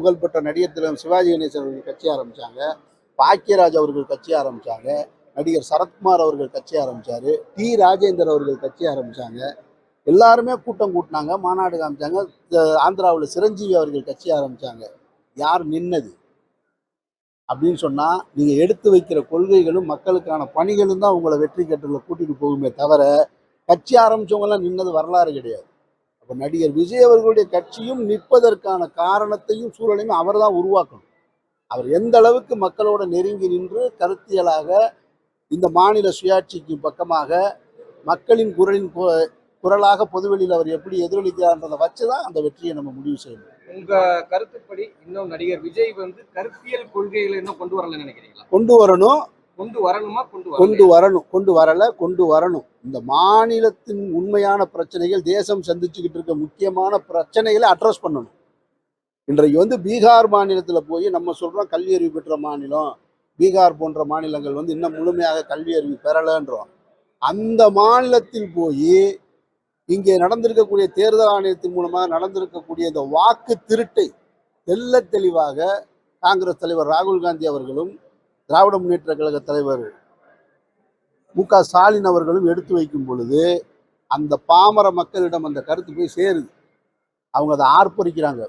புகழ்பெற்ற நடிகர் திலகம் சிவாஜி கணேசன் அவர்கள் கட்சி ஆரம்பித்தாங்க. பாக்கியராஜ் அவர்கள் கட்சி ஆரம்பித்தாங்க. நடிகர் சரத்குமார் அவர்கள் கட்சி ஆரம்பித்தார். டி ராஜேந்தர் அவர்கள் கட்சி ஆரம்பித்தாங்க. எல்லாருமே கூட்டம் கூட்டினாங்க, மாநாடு காமிச்சாங்க. ஆந்திராவில் சிரஞ்சீவி அவர்கள் கட்சி ஆரம்பித்தாங்க. யார் நின்னது அப்படின்னு சொன்னால், நீங்கள் எடுத்து வைக்கிற கொள்கைகளும் மக்களுக்கான பணிகளும் தான் உங்களை வெற்றி கட்டில் கூட்டிகிட்டு போகுமே தவிர, கட்சி ஆரம்பித்தவங்களாம் நின்னது வரலாறு கிடையாது. அப்போ நடிகர் விஜய் அவர்களுடைய கட்சியும் நிற்பதற்கான காரணத்தையும் சூழலையும் அவர் தான் உருவாக்கணும். அவர் எந்த அளவுக்கு மக்களோட நெருங்கி நின்று கருத்தியலாக இந்த மாநில சுயாட்சிக்கு பக்கமாக மக்களின் குரலாக பொதுவெளியில் அவர் எப்படி எதிரொலிக்கிறார்ன்றதை வச்சுதான் அந்த வெற்றியை நம்ம முடிவு செய்யணும். உங்க கருத்துப்படி இன்னும் நடிகர் விஜய் கருத்தியல் கொள்கைகளை இன்னும் கொண்டு வரலன்னு நினைக்கிறீங்களா? கொண்டு வரணும். கொண்டு வரணுமா? கொண்டு வரணும். இந்த மாநிலத்தின் உண்மையான பிரச்சனைகள், தேசம் சந்திச்சுக்கிட்டு இருக்க முக்கியமான பிரச்சனைகளை அட்ரஸ் பண்ணணும். இன்றைக்கு பீகார் மாநிலத்தில் போய் நம்ம சொல்றோம் கல்வி அறிவு பெற்ற மாநிலம், பீகார் போன்ற மாநிலங்கள் இன்னும் முழுமையாக கல்வி அறிவு பெறலன்றோம். அந்த மாநிலத்தில் போய் இங்கே நடந்திருக்கக்கூடிய தேர்தல் ஆணையத்தின் மூலமாக நடந்திருக்கக்கூடிய இந்த வாக்கு திருட்டை தெல்ல தெளிவாக காங்கிரஸ் தலைவர் ராகுல் காந்தி அவர்களும் திராவிட முன்னேற்ற கழக தலைவர் மு.க. ஸ்டாலின் அவர்களும் எடுத்து வைக்கும் பொழுது அந்த பாமர மக்களிடம் அந்த கருத்து போய் சேருது. அவங்க அதை ஆர்ப்பரிக்கிறாங்க.